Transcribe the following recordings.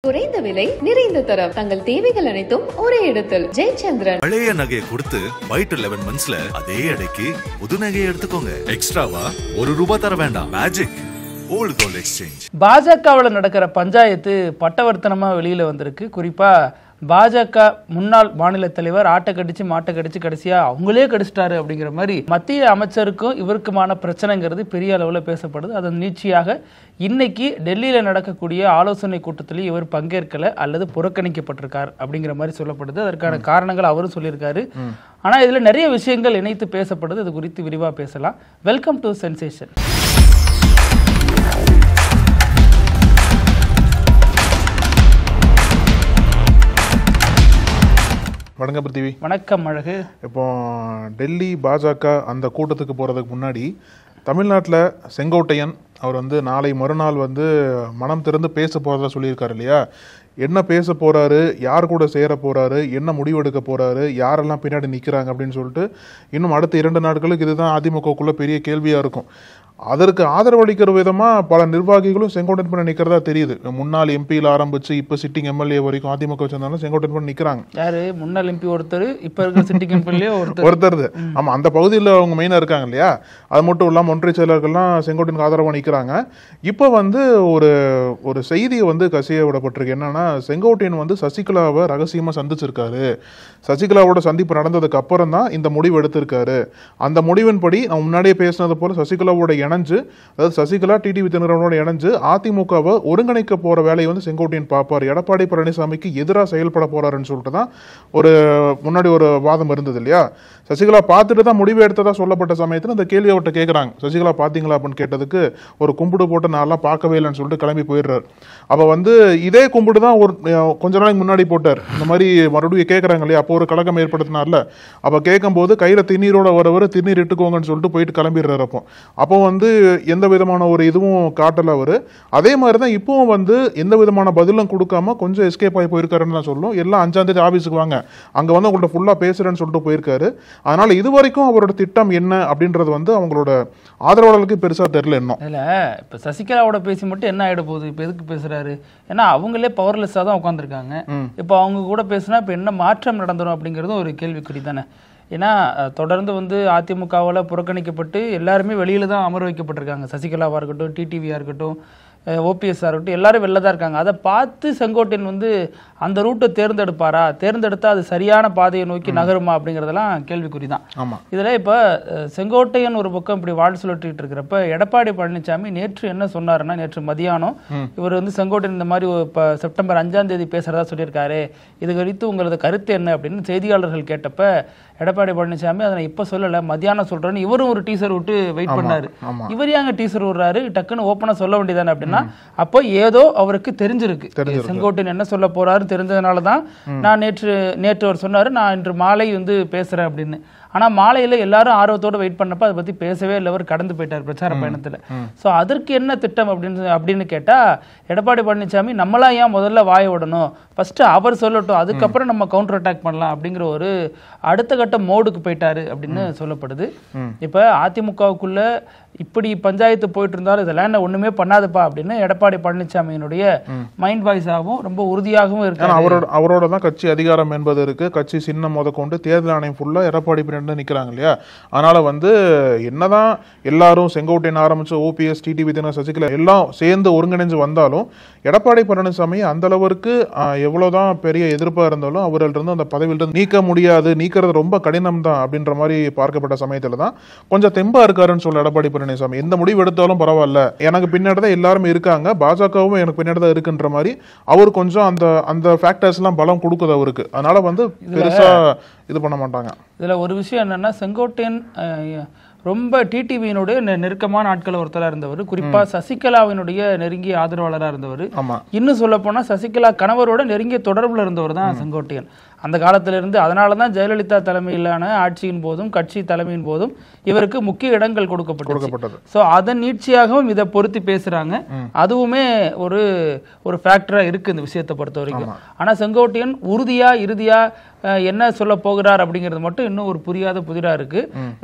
குறைந்த விலை நிறைந்த தரம் தங்கள் தேவைகள் அனைத்தும் ஒரே இடத்தில் ஜெயச்சந்திரன். பழைய நகையை கொடுத்து பை டு 11 monthsல அதே அடைக்கு புது நகையை எடுத்துக்கோங்க. எக்ஸ்ட்ராவா ₹1 தர வேண்டாம். Magic old gold exchange. பாஜகவில் நடக்கிற பஞ்சாயத்து பட்டவர்த்தனமா வெளியில வந்திருக்கு. குறிப்பா பாஜக முன்னாள் மாநில தலைவர் ஆட்டை கடிச்சு மாட்டை கடிச்சு கடைசியா அவங்களே கடிச்சிட்டாரு அப்படிங்கிற மாதிரி மத்திய அமைச்சருக்கும் இவருக்குமான பிரச்சனைங்கிறது பெரிய அளவில் பேசப்படுது. அதன் நீட்சியாக இன்னைக்கு டெல்லியில நடக்கக்கூடிய ஆலோசனை கூட்டத்திலேயே இவர் பங்கேற்கல அல்லது புறக்கணிக்கப்பட்டிருக்கார் அப்படிங்கிற மாதிரி சொல்லப்படுது. அதற்கான காரணங்கள் அவரும் சொல்லியிருக்காரு. ஆனா இதுல நிறைய விஷயங்கள் இணைத்து பேசப்படுது. இது குறித்து விரிவா பேசலாம். Welcome to sensation. வணக்கம் பிருத்திவி. வணக்கம் அழகு. இப்போ டெல்லி பாஜக அந்த கூட்டத்துக்கு போகிறதுக்கு முன்னாடி தமிழ்நாட்டில் செங்கோட்டையன் அவர் நாளை மறுநாள் மனம் திறந்து பேச போகிறதா சொல்லியிருக்காரு இல்லையா? என்ன பேச போகிறாரு, யார் கூட சேர போகிறாரு, என்ன முடிவெடுக்க போகிறாரு, யாரெல்லாம் பின்னாடி நிற்கிறாங்க அப்படின்னு சொல்லிட்டு இன்னும் அடுத்த 2 நாட்களுக்கு இதுதான் அதிமுகக்குள்ளே பெரிய கேள்வியாக இருக்கும். அதற்கு ஆதரவளிக்கிற விதமாக பல நிர்வாகிகளும் செங்கோட்டையன் பண்ண நிற்கிறதா தெரியுது. முன்னாள் எம்பியில் ஆரம்பிச்சு இப்போ சிட்டிங் எம்எல்ஏ வரைக்கும் அதிமுக வச்சிருந்தாலும் செங்கோட்டையன் பண்ண நிற்கிறாங்க. யாரு முன்னாள் எம்பி ஒருத்தர், இப்போ இருக்கிற சிட்டிங் எம்எல்ஏ ஒருத்தர். ஆமாம், அந்த பகுதியில் அவங்க மெயினாக இருக்காங்க இல்லையா? அது மட்டும் இல்லாமல் ஒன்றிய செயலர்கள்லாம் செங்கோட்டையனுக்கு ஆதரவாக நிற்கிறாங்க. இப்போ ஒரு ஒரு செய்தி கசிய விடப்பட்டிருக்கு. என்னன்னா, செங்கோட்டையன் சசிகலாவை ரகசியமாக சந்திச்சிருக்காரு. சசிகலாவோட சந்திப்பு நடந்ததுக்கு அப்புறம் தான் இந்த முடிவு எடுத்திருக்காரு. அந்த முடிவின்படி நான் முன்னாடியே பேசினது போல சசிகலாவோட இணைஞ்சு, அதாவது சசிகலா டிடிவி தினகரனோட இணைஞ்சு அதிமுகவை ஒருங்கிணைக்க போற வேலையை செங்கோட்டையன் பார்ப்பார். எடப்பாடி பழனிசாமிக்கு எதிராக செயல்பட போறாருன்னு சொல்லிட்டு தான் முன்னாடி ஒரு வாதம் இருந்தது இல்லையா? சசிகலா பார்த்துட்டு தான் முடிவு எடுத்ததா சொல்லப்பட்ட சமயத்தில் இந்த கேள்வி அவர்கிட்ட கேட்குறாங்க. சசிகலா பார்த்தீங்களா அப்படின்னு கேட்டதுக்கு ஒரு கும்பிடு போட்டு நான்லாம் பார்க்கவே இல்லைன்னு சொல்லிட்டு கிளம்பி போயிடுறாரு. அப்போ இதே கும்பிடு தான் ஒரு கொஞ்ச நாளைக்கு முன்னாடி போட்டார். இந்த மாதிரி மறுபடியும் கேட்குறாங்க இல்லையா? அப்போ ஒரு கலக்கம் ஏற்படுத்தினார்ல. அப்போ கேட்கும்போது கையில் திருநீரோட வரவர் திருநீர் இட்டுக்கோங்கன்னு சொல்லிட்டு போயிட்டு கிளம்பிடுறாரு. அப்போ எந்த விதமான ஒரு இதுவும் காட்டல அவரு. அதே மாதிரி தான் இப்பவும் எந்த விதமான பதிலும் கொடுக்காம கொஞ்சம் எஸ்கேப் ஆகி போயிருக்காருன்னு தான் சொல்லணும். எல்லாம் 5ஆம் தேதி ஆபீஸுக்கு வாங்க, அங்க உங்கள்ட்ட ஃபுல்லா பேசுறேன்னு சொல்லிட்டு போயிருக்காரு. அதனால இது வரைக்கும் அவரோட திட்டம் என்ன அப்படின்றது அவங்களோட ஆதரவாளர்களுக்கு பெருசா தெரியல. இன்னும் இல்ல, இப்ப சசிகலாவோட பேசி மட்டும் என்ன ஆயிட போகுது? இப்ப எதுக்கு பேசுறாரு? ஏன்னா அவங்களே பவர்லெஸ்ஸா தான் உட்காந்துருக்காங்க. இப்ப அவங்க கூட பேசினா இப்ப என்ன மாற்றம் நடந்துரும் அப்படிங்கிறது ஒரு கேள்விக்குறி தானே. ஏன்னா தொடர்ந்து அதிமுகவால் புறக்கணிக்கப்பட்டு எல்லாருமே வெளியில தான் அமர வைக்கப்பட்டிருக்காங்க. சசிகலாவாக இருக்கட்டும், டிடிவியாக இருக்கட்டும், ஓபிஎஸ்ஸாக இருக்கட்டும், எல்லாரும் வெளில தான் இருக்காங்க. அதை பார்த்து செங்கோட்டையன் அந்த ரூட்டை தேர்ந்தெடுப்பாரா, தேர்ந்தெடுத்தா அது சரியான பாதையை நோக்கி நகருமா அப்படிங்கிறதெல்லாம் கேள்விக்குறி தான். இதில் இப்போ செங்கோட்டையன் ஒரு பக்கம் இப்படி வாழ் சுழற்றிட்டு இருக்கிறப்ப எடப்பாடி பழனிசாமி நேற்று என்ன சொன்னாருன்னா, நேற்று மதியானம் இவர் செங்கோட்டையன் இந்த மாதிரி இப்போ செப்டம்பர் 5ஆம் தேதி பேசுறதா சொல்லியிருக்காரு, இது குறித்து உங்களது கருத்து என்ன அப்படின்னு செய்தியாளர்கள் கேட்டப்ப எடப்பாடி பழனிசாமி அதை இப்போ சொல்லலை, மத்தியானம் சொல்றேன்னு இவரும் ஒரு டீசர் விட்டு வெயிட் பண்ணாரு. இவர் ஏங்க டீசர் விடுறாரு, டக்குன்னு ஓப்பனா சொல்ல வேண்டியதானே அப்படின்னா, அப்போ ஏதோ அவருக்கு தெரிஞ்சிருக்கு செங்கோட்டையன் என்ன சொல்ல போறாரு தெரிஞ்சதுனாலதான் நான் நேற்று அவர் சொன்னாரு நான் இன்று மாலை பேசுறேன் அப்படின்னு. ஆனா மாலையில எல்லாரும் ஆர்வத்தோட வெயிட் பண்ணப்ப அதை பத்தி பேசவே இல்லை, அவர் கடந்து போயிட்டார் பிரச்சார பயணத்துல. சோ அதற்கு என்ன திட்டம் அப்படின்னு கேட்டா, எடப்பாடி பழனிசாமி நம்மளா ஏன் முதல்ல வாய விடணும், ஃபர்ஸ்ட் அவர் சொல்லட்டும், அதுக்கப்புறம் நம்ம கவுண்டர் அட்டாக் பண்ணலாம் அப்படிங்கிற ஒரு அடுத்த கட்ட மோடுக்கு போயிட்டாரு அப்படின்னு சொல்லப்படுது. இப்ப அதிமுகவுக்குள்ள இப்படி பஞ்சாயத்து போயிட்டு இருந்தாலும் இதெல்லாம் என்ன ஒண்ணுமே பண்ணாதப்பா அப்படின்னு எடப்பாடி பழனிசாமியினுடைய மைண்ட் வாய்ஸாகவும் ரொம்ப உறுதியாகவும் இருக்கு. அவரோட தான் கட்சி அதிகாரம் என்பது இருக்கு. கட்சி சின்னம் முத கொண்டு தேர்தல் ஆணையம் ஃபுல்லா எடப்பாடி பின்னாடி நிக்கிறாங்க இல்லையா? அதனால என்னதான் எல்லாரும் செங்கோட்டையன் ஆரம்பிச்சு ஓபிஎஸ், டிடிவி தினகரன், சசிகலா எல்லாம் சேர்ந்து ஒருங்கிணைஞ்சு வந்தாலும் எடப்பாடி பழனிசாமி அந்த அளவுக்கு எவ்வளவுதான் பெரிய எதிர்ப்பா இருந்தாலும் அவர்களிருந்து அந்த பதவியிலிருந்து நீக்க முடியாது, நீக்கிறது ரொம்ப கடினம் தான் அப்படின்ற மாதிரி பார்க்கப்பட்ட சமயத்துல தான் கொஞ்சம் தெம்பா இருக்காருன்னு சொல்ல எடப்பாடி பழனிசாமி. எந்த முடிவு எடுத்தாலும் பரவாயில்ல, எனக்கு பின்னாடி தான் எல்லாருமே இருக்காங்க, பாஜகவும் எனக்கு பின்னாடி தான் இருக்குன்ற மாதிரி அவர் கொஞ்சம் அந்த ஃபேக்டர்ஸ் எல்லாம் பலம் கொடுக்குது அவருக்கு. அதனால பெருசா இது பண்ண மாட்டாங்க. இதுல ஒரு விஷயம் என்னன்னா, செங்கோட்டையன் ரொம்ப டிடிவியினுடைய நெருக்கமான ஆட்கள் ஒருத்தராக இருந்தவர். குறிப்பா சசிகலாவினுடைய நெருங்கிய ஆதரவாளராக இருந்தவர். இன்னும் சொல்ல போனா சசிகலா கணவரோட நெருங்கிய தொடர்புல இருந்தவர் தான் செங்கோட்டையன் அந்த காலத்திலிருந்து. அதனாலதான் ஜெயலலிதா தலைமையிலான ஆட்சியின் போதும் கட்சி தலைமையின் போதும் இவருக்கு முக்கிய இடங்கள் கொடுக்கப்பட்டது. சோ அதன் நீட்சியாகவும் இதை பொருத்தி பேசுறாங்க. அதுவுமே ஒரு ஃபேக்டரா இருக்கு இந்த விஷயத்தை பொறுத்த வரைக்கும். ஆனா செங்கோட்டையன் இறுதியா என்ன சொல்ல போகிறார் அப்படிங்கிறது மட்டும் இன்னும் ஒரு புரியாத புதிரா இருக்கு.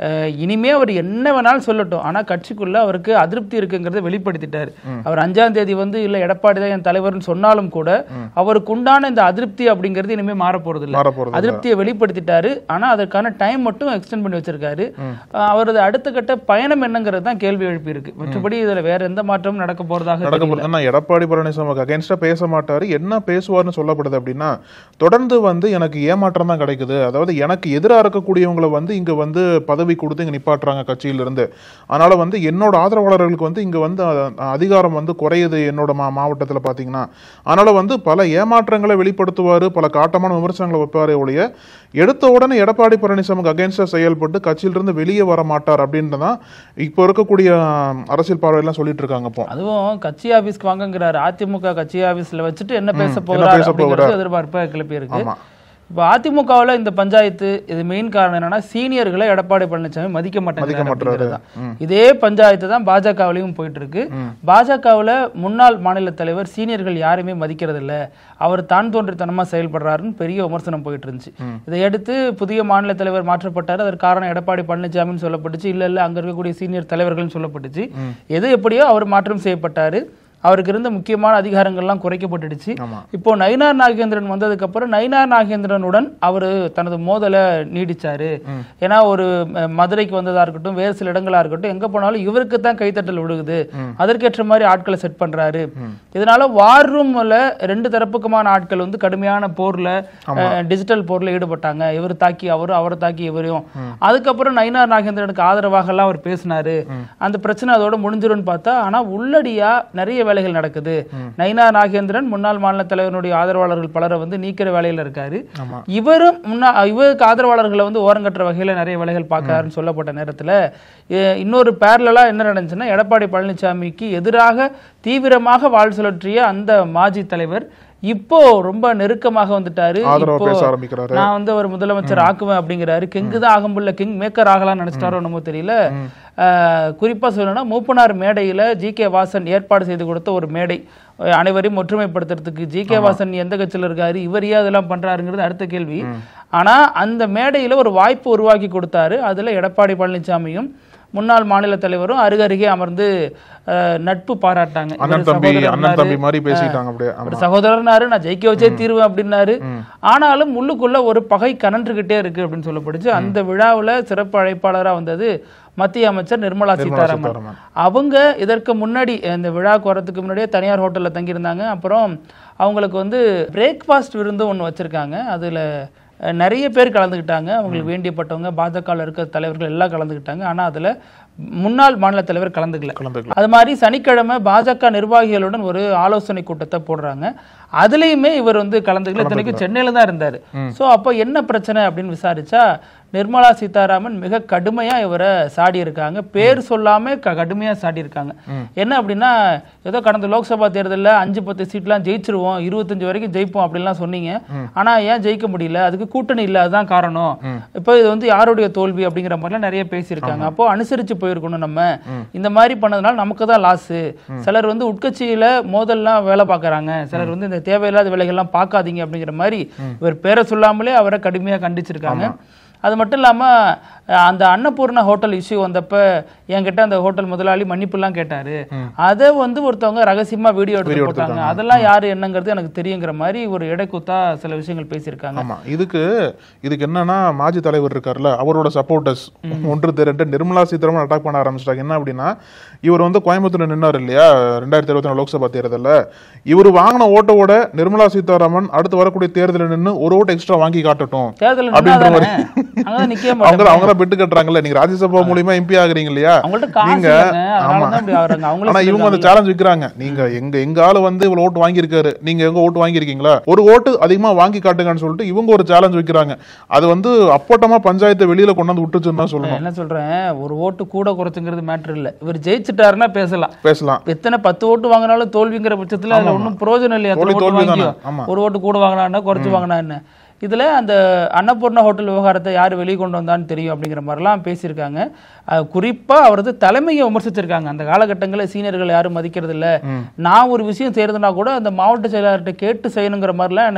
இனிமே அவர் என்ன வேணாலும் சொல்லட்டும், ஆனா கட்சிக்குள்ள அவருக்கு அதிருப்தி இருக்குங்கிறத வெளிப்படுத்திட்டாரு. அவர் 5ஆம் தேதி வந்து இல்ல எடப்பாடி தான் என் தலைவர்னு சொன்னாலும் கூட அவருக்கு உண்டான இந்த அதிருப்தி அப்படிங்கிறது இனிமே மாற போறது இல்லை. அதிருப்தியை வெளிப்படுத்திட்டாரு. ஆனா அதற்கான டைம் மட்டும் எக்ஸ்டெண்ட் பண்ணி வச்சிருக்காரு. அவரது அடுத்த கட்ட பயணம் என்னங்கிறது தான் கேள்வி எழுப்பி இருக்கு. மற்றபடி இதுல வேற எந்த மாற்றமும் நடக்க போறதாக எடப்பாடி பழனிசாமி அகைன்ஸ்டா பேச மாட்டாரு. என்ன பேசுவார்னு சொல்லப்படுது அப்படின்னா, தொடர்ந்து வந்து எனக்கு ஏமாற்றம் தான் கிடைக்குது. அதாவது எனக்கு எதிராக இருக்கக்கூடியவங்களை வந்து இங்க வந்து பதவி கொடுத்து இங்க நிப்பாட்டுறாங்க கட்சியிலிருந்து. அதனால வந்து என்னோட ஆதரவாளர்களுக்கு வந்து இங்க வந்து அதிகாரம் வந்து குறையுது என்னோட மாவட்டத்தில் பாத்தீங்கன்னா. அதனால வந்து பல ஏமாற்றங்களை வெளிப்படுத்துவாரு, பல காட்டமான விமர்சனங்களை வைப்பாரு ஒழிய எடுத்த உடனே எடப்பாடி பழனிசாமிக்கு அகைன்ஸ்டா செயல்பட்டு கட்சியிலிருந்து வெளியே வர மாட்டார் அப்படின்றதான் இப்போ இருக்கக்கூடிய அரசியல் பார்வையெல்லாம் சொல்லிட்டு இருக்காங்க. இப்போ அதுவும் கட்சி ஆபீஸ்க்கு வாங்குங்கிறாரு. அதிமுக கட்சி ஆபீஸ்ல வச்சுட்டு என்ன பேச போகிறார் எதிர்பார்ப்பை கிளப்பி இருக்கு. இப்போ அதிமுகவில் இந்த பஞ்சாயத்து இது மெயின் காரணம் என்னன்னா, சீனியர்களை எடப்பாடி பழனிசாமி மதிக்க மாட்டேங்கிறாரு. இதே பஞ்சாயத்து தான் பாஜகவிலையும் போயிட்டு இருக்கு. பாஜகவில் முன்னாள் மாநில தலைவர் சீனியர்கள் யாருமே மதிக்கிறது இல்லை, அவர் தான் தோன்றித்தனமா செயல்படுறாருன்னு பெரிய விமர்சனம் போயிட்டு இருந்துச்சு. இதையடுத்து புதிய மாநில தலைவர் மாற்றப்பட்டார். அதற்கு காரணம் எடப்பாடி பழனிசாமின்னு சொல்லப்பட்டுச்சு. இல்ல அங்க இருக்கக்கூடிய சீனியர் தலைவர்கள் சொல்லப்பட்டுச்சு. எது எப்படியோ அவர் மாற்றம் செய்யப்பட்டாரு. அவருக்கு இருந்த முக்கியமான அதிகாரங்கள்லாம் குறைக்கப்பட்டுடுச்சு. இப்போ நயினார் நாகேந்திரன் வந்ததுக்கு அப்புறம் நயினார் நாகேந்திரனுடன் அவர் தனது மோதலை நீடிச்சாரு. ஏன்னா ஒரு மதுரைக்கு வந்ததா இருக்கட்டும், வேறு சில இடங்களா இருக்கட்டும், எங்க போனாலும் இவருக்கு தான் கைத்தட்டல் விடுகுது. அதற்கேற்ற மாதிரி ஆட்களை செட் பண்றாரு. இதனால வார் ரூம்ல ரெண்டு தரப்புக்குமான ஆட்கள் வந்து கடுமையான போர்ல, டிஜிட்டல் போர்ல ஈடுபட்டாங்க. இவர் தாக்கி அவரும், அவரை தாக்கி இவரையும். அதுக்கப்புறம் நயினார் நாகேந்திரனுக்கு ஆதரவாக எல்லாம் அவர் பேசினாரு. அந்த பிரச்சனை அதோட முடிஞ்சிரும்னு பார்த்தா, ஆனா உள்ளடியா நிறைய வேலைகள் நடக்குது. நயினார் நாகேந்திரன் முன்னாள் மாநில தலைவருடைய ஆதரவாளர்கள் பலரை வந்து நீக்கிற வேலையில இருக்காரு. இவரும் இவருக்கு ஆதரவாளர்களை வந்து ஓரங்கட்டுற வகையில நிறைய வேலைகள் பார்க்கறாருன்னு சொல்லப்பட்ட நேரத்துல இன்னொரு பேரலா என்ன நடந்துச்சுன்னா, எடப்பாடி பழனிசாமிக்கு எதிராக தீவிரமாக வாழ் சுழற்றிய அந்த மாஜி தலைவர் இப்போ ரொம்ப நெருக்கமாக வந்துட்டாரு. நான் வந்து அவர் முதலமைச்சர் ஆக்குவேன் அப்படிங்கிறாரு. கிங்கு தான் ஆகும்புள்ள கிங் மேக்கர் ஆகலாம்னு நினைச்சிட்டாரோ நம்ம தெரியல. குறிப்பா சொல்லணும்னா, மூப்பனார் மேடையில ஜி.கே. வாசன் ஏற்பாடு செய்து கொடுத்த ஒரு மேடை, அனைவரையும் ஒற்றுமைப்படுத்துறதுக்கு. ஜி.கே. வாசன் எந்த கட்சியில் இருக்காரு, இவர் ஏன் அதெல்லாம் பண்றாருங்கிறது அடுத்த கேள்வி. ஆனா அந்த மேடையில ஒரு வாய்ப்பு உருவாக்கி கொடுத்தாரு. அதுல எடப்பாடி பழனிசாமியும் முன்னாள் மாநில தலைவரும் அருகருகே அமர்ந்து நட்பு பாராட்டாங்க. சகோதரனாரு, நான் ஜெயிக்க வச்சே தீர்வேன் அப்படின்னாரு. ஆனாலும் உள்ளுக்குள்ள ஒரு பகை கனன்றுகிட்டே இருக்கு அப்படின்னு சொல்லப்படுச்சு. அந்த விழாவில் சிறப்பு அழைப்பாளரா வந்தது மத்திய அமைச்சர் நிர்மலா சீதாராமன். அவங்க இதற்கு முன்னாடி இந்த விழாக்கு வரதுக்கு முன்னாடியே தனியார் ஹோட்டல்ல தங்கியிருந்தாங்க. அப்புறம் அவங்களுக்கு வந்து பிரேக்ஃபாஸ்ட் விருந்து ஒன்று வச்சிருக்காங்க. அதுல நிறைய பேர் கலந்துக்கிட்டாங்க. அவங்களுக்கு வேண்டியப்பட்டவங்க, பாஜக இருக்க தலைவர்கள் எல்லாம் கலந்துக்கிட்டாங்க. ஆனா அதுல முன்னாள் மாநில தலைவர் கலந்துக்கல. அது மாதிரி சனிக்கிழமை பாஜக நிர்வாகிகளுடன் ஒரு ஆலோசனை கூட்டத்தை போடுறாங்க. அதுலயுமே இவர் வந்து கலந்துக்கல. இத்தனைக்கு சென்னையில தான் இருந்தாரு. சோ அப்ப என்ன பிரச்சனை அப்படின்னு விசாரிச்சா, நிர்மலா சீதாராமன் மிக கடுமையா இவரை சாடி இருக்காங்க. பேர் சொல்லாம கடுமையா சாடி இருக்காங்க. என்ன அப்படின்னா, ஏதோ கடந்த லோக்சபா தேர்தலில் 5-10 சீட்லாம் ஜெயிச்சிருவோம், 25 வரைக்கும் ஜெயிப்போம் அப்படின்லாம் சொன்னீங்க. ஆனா ஏன் ஜெயிக்க முடியல, அதுக்கு கூட்டணி இல்ல, அதுதான் காரணம். இப்போ இது வந்து யாருடைய தோல்வி அப்படிங்கிற மாதிரிலாம் நிறைய பேசியிருக்காங்க. அப்போ அனுசரிச்சு போயிருக்கணும். நம்ம இந்த மாதிரி பண்ணதுனால நமக்கு தான் லாஸ். சிலர் வந்து உட்கட்சியில மோதல்லாம் வேலை பார்க்கறாங்க, சிலர் வந்து இந்த தேவையில்லாத வேலைகள்லாம் பார்க்காதீங்க அப்படிங்கிற மாதிரி இவர் பேரை சொல்லாமலே அவரை கடுமையா கண்டிச்சிருக்காங்க. அது மட்டும் இல்லாம அந்த அன்னபூர்ணா ஹோட்டல் இஷ்யூ வந்தப்ப என்கிட்ட அந்த ஹோட்டல் முதலாளி மன்னிப்புலாம் கேட்டாரு. அதை வந்து ஒருத்தவங்க ரகசியமா வீடியோ எடுத்து போட்டாங்க. அதெல்லாம் யாரு என்னங்கிறது எனக்கு தெரியுங்கிற மாதிரி ஒரு இடைக்குத்தா சில விஷயங்கள் பேசியிருக்காங்க. இதுக்கு என்னன்னா, மாஜி தலைவர் இருக்காருல்ல, அவரோட சப்போர்ட்டர்ஸ் ஒன்று திரண்டு நிர்மலா சீதாராமன் அட்டாக் பண்ண ஆரம்பிச்சிட்டாங்க. என்ன அப்படின்னா, இவர் வந்து கோயம்புத்தூர்ல நின்னார் இல்லையா 2024 லோக்சபா தேர்தலில், இவர் வாங்கின ஓட்டோட நிர்மலா சீதாராமன் அடுத்து வரக்கூடிய தேர்தலில் நின்று ஒரு ஓட்டு எக்ஸ்ட்ரா வாங்கி காட்டட்டும் அப்படின்ற மாதிரி அவங்க பெட்டு கட்டுறாங்கல்ல. நீங்க ராஜ்யசபா மூலமா எம்பி ஆகுறீங்க இல்லையா, நீங்க ஆனா இவங்க அந்த சேலஞ்ச் வைக்கிறாங்க. நீங்க எங்க ஆளு வந்து இவ்வளவு ஓட்டு வாங்கியிருக்காரு, நீங்க எங்க ஓட்டு வாங்கியிருக்கீங்களா, ஒரு ஓட்டு அதிகமா வாங்கி காட்டுங்கன்னு சொல்லிட்டு இவங்க ஒரு சேலஞ்ச் வைக்கிறாங்க. அது வந்து அப்போட்டமா பஞ்சாயத்தை வெளியில கொண்டு வந்து விட்டுச்சுன்னு தான் சொல்லணும். என்ன சொல்றேன், ஒரு ஓட்டு கூட குறைச்சுங்கிறது மேட்டர் இல்ல. இவர் ஜெயிச்சுட்டாருன்னா பேசலாம். எத்தனை 10 ஓட்டு வாங்கினாலும் தோல்விங்கிற பட்சத்துல அதுல ஒன்னும் பிரயோஜனம் இல்லையா. ஒரு ஓட்டு கூட வாங்கினா குறைச்சு வாங்கினா என்ன. இதுல அந்த அன்னபூர்ணா ஹோட்டல் விவகாரத்தை யார் வெளியே கொண்டு வந்தான்னு தெரியும் அப்படிங்கிற மாதிரிலாம் பேசியிருக்காங்க. குறிப்பா அவரது தலைமையை விமர்சிச்சிருக்காங்க. அந்த காலகட்டங்களில் சீனியர்கள் யாரும் மதிக்கிறது இல்ல, நான் ஒரு விஷயம் செய்யறதுனா கூட அந்த மாவட்ட செயலாளர்கிட்ட கேட்டு செய்யணுங்கிற மாதிரிலாம்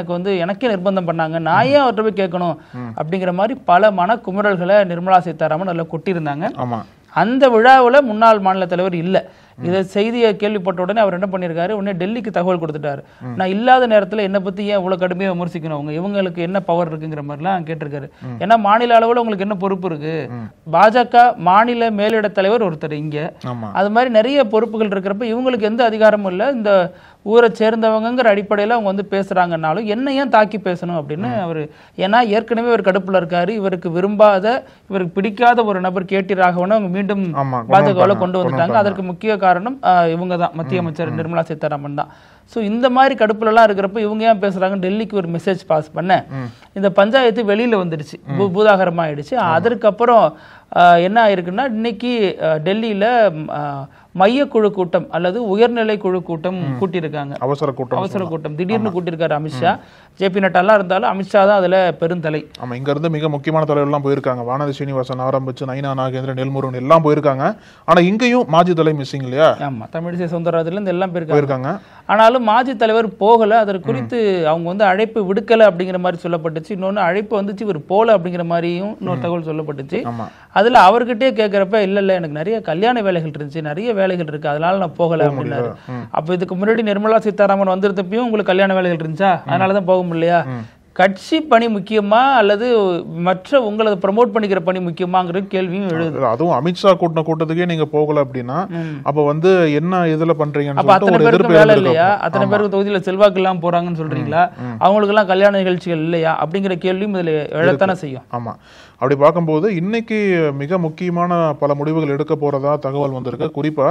எனக்கே நிர்பந்தம் பண்ணாங்க, நான் ஏன் அவர்கிட்ட போய் கேட்கணும் அப்படிங்கிற மாதிரி பல மன குமுறல்களை நிர்மலா சீதாராமன் அதில் கொட்டியிருந்தாங்க. அந்த விழாவில் முன்னாள் மாநில தலைவர் இல்லை. இதை செய்தியை கேள்விப்பட்ட உடனே அவர் என்ன பண்ணியிருக்காரு, உடனே டெல்லிக்கு தகவல் கொடுத்துட்டாரு. நான் இல்லாத நேரத்தில் என்னை பற்றி ஏன் இவ்வளோ கடுமையாக விமர்சிக்கணும், இவங்களுக்கு என்ன பவர் இருக்குங்கிற மாதிரிலாம் கேட்டிருக்காரு. ஏன்னா மாநில அளவில் உங்களுக்கு என்ன பொறுப்பு இருக்கு, பாஜக மாநில மேலிட தலைவர் ஒருத்தர் இங்கே, அது மாதிரி நிறைய பொறுப்புகள் இருக்கிறப்ப இவங்களுக்கு எந்த அதிகாரமும் இல்லை, இந்த ஊரை சேர்ந்தவங்கிற அடிப்படையில் அவங்க வந்து பேசுறாங்கன்னாலும் என்ன ஏன் தாக்கி பேசணும் அப்படின்னு அவர், ஏன்னா ஏற்கனவே ஒரு கடுப்புல இருக்காரு, இவருக்கு விரும்பாத இவருக்கு பிடிக்காத ஒரு நபர் கேடி ராகவனை அவங்க மீண்டும் பாஜகவில் கொண்டு வந்துட்டாங்க. அதற்கு முக்கிய காரணம் இவங்க தான், மத்திய அமைச்சர் நிர்மலா சீதாராமன் தான். ஸோ இந்த மாதிரி கடுப்புலலாம் இருக்கிறப்ப இவங்க ஏன் பேசுறாங்க, டெல்லிக்கு ஒரு மெசேஜ் பாஸ் பண்ண இந்த பஞ்சாயத்து வெளியில வந்துடுச்சு, பூதாகரமாயிடுச்சு. அதற்கப்புறம் என்ன ஆயிருக்குன்னா இன்னைக்கு டெல்லியில மையக்குழு கூட்டம் அல்லது உயர்நிலை குழு கூட்டம் கூட்டியிருக்காங்க. அவசர கூட்டம் திடீர்னு கூட்டியிருக்காரு அமித்ஷா. ஜேபி நட்டாலாம் இருந்தாலும் அமித்ஷா தான் அதுல பெருந்தலை. ஆமா, இங்க இருந்து மிக முக்கியமான தலைவர்கள்லாம் போயிருக்காங்க. வானதி சீனிவாசன் ஆரம்பிச்சு நயினா நாகேந்திரன், நெல்முருகன் எல்லாம் போயிருக்காங்க. ஆனா இங்கேயும் மாஜி தலை மிஸ்ஸிங் இல்லையா? ஆமா, தமிழிசை சவுந்தரராஜன்ல இருந்து எல்லாம் போயிருக்காங்க. ஆனாலும் மாஜி தலைவர் போகல. அதற்கு குறித்து அவங்க வந்து அழைப்பு விடுக்கல அப்படிங்கிற மாதிரி சொல்லப்பட்டுச்சு. இன்னொன்னு அழைப்பு வந்துச்சு, இவர் போல அப்படிங்கிற மாதிரியும் இன்னொரு தகவல் சொல்லப்பட்டுச்சு. அதுல அவர்கிட்டே கேட்கிறப்ப இல்ல எனக்கு நிறைய கல்யாண வேலைகள் இருந்துச்சு, நிறைய வேலைகள் இருக்கு, அதனால நான் போகல அப்படின்னாரு. அப்ப இதுக்கு முன்னாடி நிர்மலா சீதாராமன் வந்திருந்தப்பையும் உங்களுக்கு கல்யாண வேலைகள் இருந்துச்சா, அதனாலதான் போக முடியலையா? கட்சி பணி முக்கியமா அல்லது மற்ற உங்களை ப்ரமோட் பண்ணிக்கிற பணி முக்கியமாங்கிற கேள்வியும் எழுது. அதுவும் அமித்ஷா கூட்டத்துக்கே நீங்க போகல அப்படின்னா அப்ப வந்து என்ன இதுல பண்றீங்கன்னு அப்ப அத்தனை பேருக்கு வேலை இல்லையா, அத்தனை பேருக்கு தொகுதியில செல்வாக்கு எல்லாம் போறாங்கன்னு சொல்றீங்களா, அவங்களுக்கு எல்லாம் கல்யாண நிகழ்ச்சிகள் இல்லையா அப்படிங்கிற கேள்வியும் இதுல எழத்தானே செய்யும். ஆமா, அப்படி பார்க்கும்போது இன்னைக்கு மிக முக்கியமான பல முடிவுகள் எடுக்க போறதா தகவல் வந்திருக்கு. குறிப்பா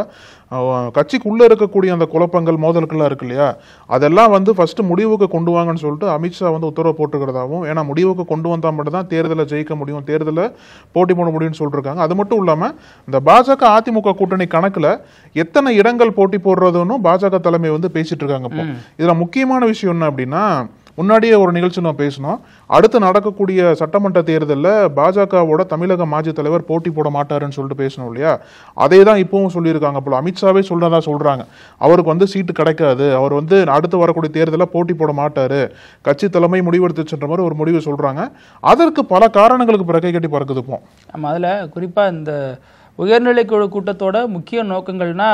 கட்சிக்குள்ள இருக்கக்கூடிய அந்த குழப்பங்கள் மோதல்கள்லாம் இருக்கு இல்லையா, அதெல்லாம் வந்து ஃபர்ஸ்ட் முடிவுக்கு கொண்டு வாங்கன்னு சொல்லிட்டு அமித்ஷா வந்து உத்தரவு போட்டுக்கிறதாவும், ஏன்னா முடிவுக்கு கொண்டு வந்தா மட்டும் தான் தேர்தலை ஜெயிக்க முடியும், தேர்தலை போட்டி போட முடியும்னு சொல்லிருக்காங்க. அது மட்டும் இல்லாம இந்த பாஜக அதிமுக கூட்டணி கணக்குல எத்தனை இடங்கள் போட்டி போடுறதுன்னு பாஜக தலைமை வந்து பேசிட்டு இருக்காங்க. இப்போ இதுல முக்கியமான விஷயம் என்ன அப்படின்னா, முன்னாடியே ஒரு நிகழ்ச்சி நம்ம பேசணும், அடுத்து நடக்கக்கூடிய சட்டமன்ற தேர்தலில் பாஜகவோட தமிழக மாஜி தலைவர் போட்டி போட மாட்டாருன்னு சொல்லிட்டு பேசணும் இல்லையா, அதே தான் இப்பவும் சொல்லியிருக்காங்க. போல அமித்ஷாவே சொல்றதா சொல்றாங்க, அவருக்கு வந்து சீட்டு கிடைக்காது, அவர் வந்து அடுத்து வரக்கூடிய தேர்தலில் போட்டி போட மாட்டாரு, கட்சி தலைமை முடிவெடுத்துச்சுன்ற மாதிரி ஒரு முடிவு சொல்றாங்க. அதற்கு பல காரணங்களுக்கு பிறகை கட்டி பறக்குது. இப்போ நம்ம அதில் குறிப்பாக இந்த உயர்நிலைக்குழு கூட்டத்தோட முக்கிய நோக்கங்கள்னா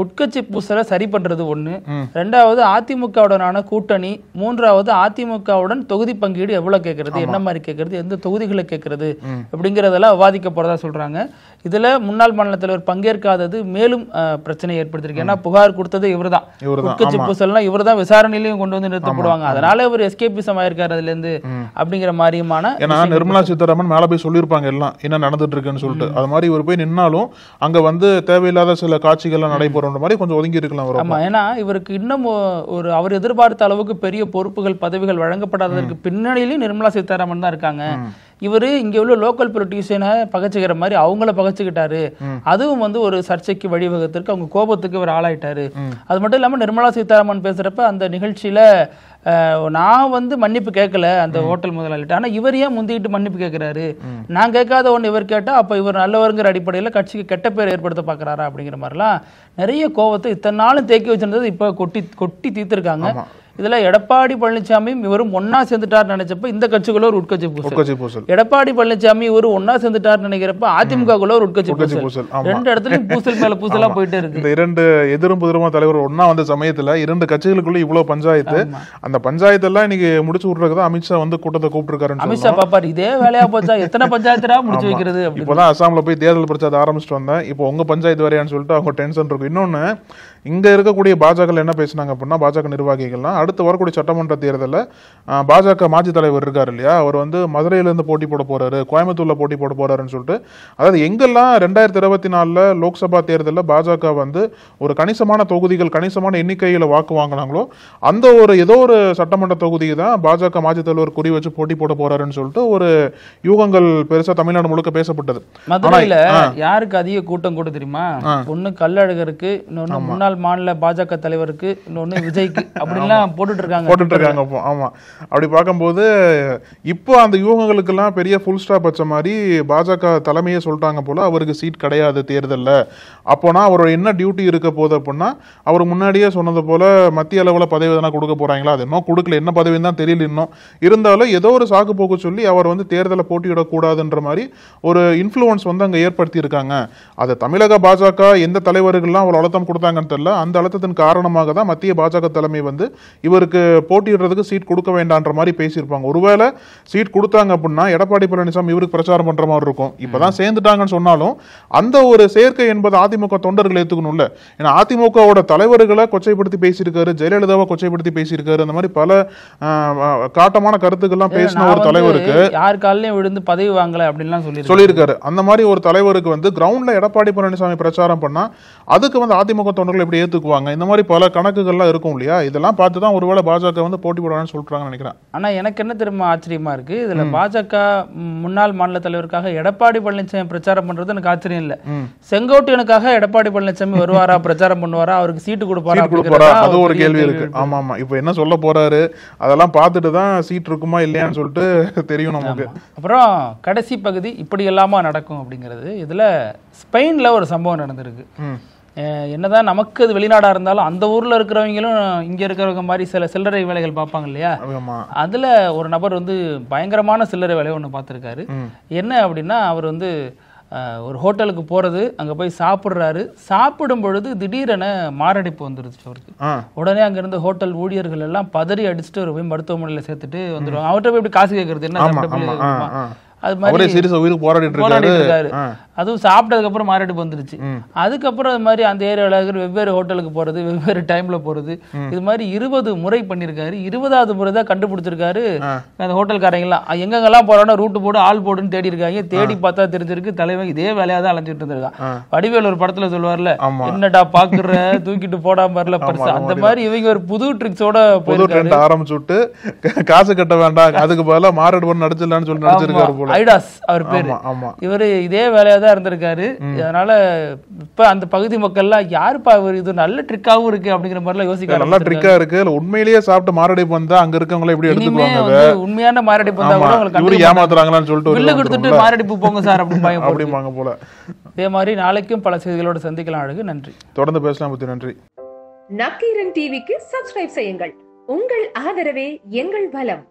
உட்கட்சி பூசலை சரி பண்றது ஒண்ணு, ரெண்டாவது அதிமுகவுடனான கூட்டணி, மூன்றாவது அதிமுகவுடன் தொகுதி பங்கீடு எவ்வளவு கேட்கறது, என்ன மாதிரி கேட்கறது, எந்த தொகுதிகளை கேட்கறது அப்படிங்கறதெல்லாம் விவாதிக்க போறதா சொல்றாங்க. இதுல முன்னாள் மாநில தலைவர் பங்கேற்காதது மேலும் பிரச்சனை ஏற்படுத்திருக்கு. ஏன்னா புகார் கொடுத்தது இவர்தான், உட்கட்சி பூசல்லாம் இவர்தான் விசாரணையிலையும் கொண்டு வந்து நிறுத்தப்படுவாங்க, அதனால இவர் எஸ்கேபிசம் ஆயிருக்காரு அதுல இருந்து அப்படிங்கிற மாதிரியான. ஏன்னா நிர்மலா சீதாராமன் மேல போய் சொல்லியிருப்பாங்க எல்லாம் என்ன நடந்துட்டு இருக்குன்னு சொல்லிட்டு, அது மாதிரி இவர் போய் நின்னாலும் அங்க வந்து தேவையில்லாத சில காட்சிகள் நடைபெறும் மாதிரி கொஞ்சம் ஒதுங்கி இருக்கலாம். ஆமா, ஏன்னா இவருக்கு இன்னும் ஒரு அவர் எதிர்பார்த்த அளவுக்கு பெரிய பொறுப்புகள் பதவிகள் வழங்கப்படாததற்கு பின்னணியிலும் நிர்மலா சீதாராமன் தான் இருக்காங்க. இவரு இங்க உள்ள லோக்கல் பொலிட்டீஷியனை பகச்சுக்கிற மாதிரி அவங்கள பகச்சுக்கிட்டாரு, அதுவும் வந்து ஒரு சர்ச்சைக்கு வழிவகுத்திருக்கு, அவங்க கோபத்துக்கு இவர் ஆளாயிட்டாரு. அது மட்டும் இல்லாம நிர்மலா சீதாராமன் பேசுறப்ப அந்த நிகழ்ச்சியில நான் வந்து மன்னிப்பு கேட்கல அந்த ஹோட்டல் முதலாளிட்ட, ஆனா இவர் ஏன் முந்திக்கிட்டு மன்னிப்பு கேட்கிறாரு, நான் கேட்காத ஒண்ணு இவர் கேட்டா அப்ப இவர் நல்லவருங்கிற அடிப்படையில கட்சிக்கு கெட்ட பேர் ஏற்படுத்த பாக்குறாரா அப்படிங்கிற மாதிரிலாம் நிறைய கோபத்தை இத்தனை நாளும் தேக்கி வச்சிருந்தது இப்ப கொட்டி தீர்த்திருக்காங்க. இதுல எடப்பாடி பழனிசாமியும் இவரும் ஒன்னா சேர்ந்துட்டார் நினைச்சப்ப இந்த கட்சிக்குள்ள ஒரு உட்கட்சி பூசல், எடப்பாடி பழனிசாமி இவரும் ஒன்னா சேர்ந்துட்டார் நினைக்கிறப்ப அதிமுகக்குள்ள ஒரு உட்கட்சி பூசல், ரெண்டு இடத்துலயும் பூசல் மேல பூசலா போயிட்டே இருக்கு. இந்த இரண்டு எதிரும் புதிரமா தலைவர் ஒன்னா வந்த சமயத்துல இரண்டு கட்சிகளுக்குள்ள இவ்வளவு பஞ்சாயத்து, அந்த பஞ்சாயத்து எல்லாம் இன்னைக்கு முடிச்சு விடுறதுதான் அமித்ஷா வந்து கூட்டத்தை கூப்பிட்டு அமித்ஷா பாப்பாரு இதே வேலையா போச்சா, எத்தனை பஞ்சாயத்தா முடிச்சு வைக்கிறது. இப்பதான் அசாம்ல போய் தேர்தல் பிரச்சாரம் ஆரம்பிச்சுட்டு வந்தேன், இப்போ உங்க பஞ்சாயத்து வரையான்னு சொல்லிட்டு அவங்க டென்ஷன் இருக்கும். இன்னொன்னு இங்க இருக்கக்கூடிய பாஜக என்ன பேசினாங்க அப்படின்னா, பாஜக நிர்வாகிகள்லாம் அடுத்து வரக்கூடிய சட்டமன்ற தேர்தலில் பாஜக மாஜி தலைவர் இருக்காரு இல்லையா, அவர் வந்து மதுரையிலிருந்து போட்டி போட போறாரு, கோயம்புத்தூர்ல போட்டி போட போறாருன்னு சொல்லிட்டு, அதாவது எங்கெல்லாம் 2024 லோக்சபா தேர்தலில் பாஜக வந்து ஒரு கணிசமான தொகுதிகள் கணிசமான எண்ணிக்கையில வாக்கு வாங்கினாங்களோ அந்த ஒரு ஏதோ ஒரு சட்டமன்ற தொகுதியை தான் பாஜக மாஜி தலைவர் குறி வச்சு போட்டி போட போறாருன்னு சொல்லிட்டு ஒரு யூகங்கள் பெருசா தமிழ்நாடு முழுக்க பேசப்பட்டது. மதுரையில யாருக்கு அதிக கூட்டம் கூட தெரியுமா, ஒண்ணு கல்லழகருக்கு, இன்னொன்னு முன்னாள் மாநில பாஜக தலைவருக்கு, இன்னொன்னு விஜய்க்கு அப்படின்லாம் போட்டுட்டு இருக்காங்க. ஆமா, அப்படி பார்க்கும்போது இப்போ அந்த யூகங்களுக்கு எல்லாம் பெரிய ஃபுல் ஸ்டாப் வச்ச மாதிரி பாஜக தலைமையே சொல்லிட்டாங்க போல அவருக்கு சீட் கிடையாது தேர்தல்ல. அப்போனா அவரோட என்ன டியூட்டி இருக்க போகுது அப்படின்னா, அவர் முன்னாடியே சொன்னது போல மத்திய அளவுல பதவி எதனா கொடுக்க போறாங்களா, அது இன்னும் கொடுக்கல, என்ன பதவின்னு தான் தெரியல இன்னும். இருந்தாலும் ஏதோ ஒரு சாக்கு போக்கு சொல்லி அவர் வந்து தேர்தலை போட்டியிடக்கூடாதுன்ற மாதிரி ஒரு இன்ஃப்ளூயன்ஸ் வந்து அங்க ஏற்படுத்தி இருக்காங்க. அது தமிழக பாஜக எந்த தலைவர்கள்லாம் அவ்வளவு அழுத்தம் கொடுத்தாங்கன்னு தெரியல. அந்த அழுத்தத்தின் காரணமாக தான் மத்திய பாஜக தலைமை வந்து இவருக்கு போட்டியிடுறதுக்கு சீட் கொடுக்க வேண்டான்ற மாதிரி பேசியிருப்பாங்க. ஒருவேளை சீட் கொடுத்தாங்க அப்படின்னா எடப்பாடி பழனிசாமி இவருக்கு பிரச்சாரம் பண்ற மாதிரி இருக்கும். இப்பதான் சேர்ந்துட்டாங்கன்னு சொன்னாலும் அந்த ஒரு சேர்க்கை என்பது அதிமுக தொண்டர்கள் ஏத்துக்கணும்ல. ஏன்னா அதிமுகவோட தலைவர்களை கொச்சைப்படுத்தி பேசியிருக்காரு, ஜெயலலிதாவை கொச்சைப்படுத்தி பேசியிருக்காரு, அந்த மாதிரி பல காட்டமான கருத்துக்கள்லாம் பேசின ஒரு தலைவருக்கு யார் காலையும் விழுந்து பதவி வாங்கல அப்படின்லாம் சொல்லியிருக்காரு. அந்த மாதிரி ஒரு தலைவருக்கு வந்து கிரவுண்ட்ல எடப்பாடி பழனிசாமி பிரச்சாரம் பண்ணா அதுக்கு வந்து அதிமுக தொண்டர்கள் எப்படி ஏத்துக்குவாங்க? இந்த மாதிரி பல கணக்குகள்லாம் இருக்கும் இல்லையா? இதெல்லாம் பார்த்து தான் ஒருவேளை பாஜக வந்து போட்டி போடணும்னு சொல்றாங்கன்னு நினைக்கிறேன். ஆனா எனக்கு என்ன தெரியுமா ஆச்சரியமா இருக்கு, இதுல பாஜக முன்னாள் மாநில தலைவருக்காக எடப்பாடி பழனிசாமி பிரச்சாரம் பண்றது எனக்கு ஆச்சரியம் இல்ல. செங்கோட்டையனுக்காக எடப்பாடி பழனிசாமி வருவாரா, பிரச்சாரம் பண்ணுவாரா, அவருக்கு சீட்டு கொடுப்பாரா, அது ஒரு கேள்வி இருக்கு. ஆமா ஆமா, இப்ப என்ன சொல்ல போறாரு அதெல்லாம் பார்த்துட்டு தான் சீட் இருக்குமா இல்லையான்னு சொல்லிட்டு தெரியும் நமக்கு. அப்புறம் கடைசி பகுதி இப்படி எல்லாமா நடக்கும் அப்படிங்கிறது. இதுல ஸ்பெயின்ல ஒரு சம்பவம் நடந்திருக்கு. என்னதான் நமக்கு அது வெளிநாடா இருந்தாலும் அந்த ஊர்ல இருக்கிறவங்களும் இங்க இருக்கிறவங்க மாதிரி சில சில்லறை வேலைகள் பார்ப்பாங்க இல்லையா? அதுல ஒரு நபர் வந்து பயங்கரமான சில்லறை வேலையை ஒண்ணு பார்த்திருக்காரு. என்ன அப்படின்னா, அவர் வந்து ஒரு ஹோட்டலுக்கு போறது, அங்க போய் சாப்பிடுறாரு. சாப்பிடும் பொழுது திடீரென மாரடைப்பு வந்துருச்சு அவருக்கு. உடனே அங்க இருந்து ஹோட்டல் ஊழியர்கள் எல்லாம் பதறி அடிச்சுட்டு ஒரு போய் மருத்துவமனையில சேர்த்துட்டு வந்துடுவாங்க. அவர்கிட்ட போய் எப்படி காசு கேட்கறது, என்ன அது மாதிரி போராடிட்டு இருக்காரு. அதுவும் சாப்பிட்டதுக்கு அப்புறம் மாரடைப்பு வந்துருச்சு. அதுக்கப்புறம் அது மாதிரி அந்த ஏரியாவில் இருக்கிற வெவ்வேறு ஹோட்டலுக்கு போறது, வெவ்வேறு டைம்ல போறது, இது மாதிரி 20 முறை பண்ணிருக்காரு. 20வது முறை தான் கண்டுபிடிச்சிருக்காரு. அந்த ஹோட்டல்காரங்கெல்லாம் எங்கெங்கெல்லாம் போறானோ ரூட்டு போடு, ஆள் போடுன்னு தேடி இருக்காங்க. தேடி பார்த்தா தெரிஞ்சிருக்கு தலைவன் இதே வேலையா தான் அலைஞ்சிட்டு இருந்திருக்கான். வடிவேல் ஒரு படத்துல சொல்லுவார்ல, என்னடா பாக்குற தூக்கிட்டு போடாம வரல பரிசு, அந்த மாதிரி இவங்க ஒரு புது ட்ரிக்ஸோட ஆரம்பிச்சுட்டு காசு கட்ட வேண்டாம், அதுக்கு பதிலா மாரடைப்பு நடிச்சிடலான்னு சொல்லி நடிச்சிருக்காரு போல. ஐடாஸ் அவர் பேரு. இவரு இதே வேலையா தான் இருந்திருக்காரு. அதனால இப்ப அந்த பகுதி மக்கள்லாம் யாருப்பா இவர், இது நல்ல ட்ரிக்காவும் இருக்கு அப்படிங்கிற மாதிரி எல்லாம் யோசிக்க, நல்ல ட்ரிக்கா இருக்கு, உண்மையிலேயே சாப்பிட்டு மாரடைப்பு வந்தா அங்க இருக்கவங்க எப்படி எடுத்துக்குவாங்க? உண்மையான மாரடைப்பு வந்தா கூட உங்களுக்கு ஏமாத்துறாங்களான்னு சொல்லிட்டு பில்லு கொடுத்துட்டு மாரடைப்பு போங்க சார் அப்படிம்பாங்க போல. இதே மாதிரி நாளைக்கும் பல செய்திகளோட சந்திக்கலாம். அழகு, நன்றி. தொடர்ந்து பேசலாம். பத்தி நன்றி. நக்கீரன் டிவிக்கு சப்ஸ்கிரைப் செய்யுங்கள். உங்கள் ஆதரவே எங்கள் பலம்.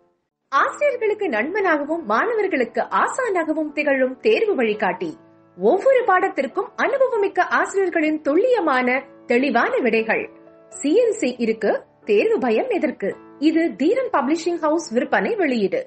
ஆசிரியர்களுக்கு நண்பனாகவும் மாணவர்களுக்கு ஆசானாகவும் திகழும் தேர்வு வழிகாட்டி. ஒவ்வொரு பாடத்திற்கும் அனுபவமிக்க ஆசிரியர்களின் துல்லியமான தெளிவான விடைகள். CNC இருக்கு, தேர்வு பயம் எதற்கு? இது தீரன் பப்ளிஷிங் ஹவுஸ் விற்பனை வெளியீடு.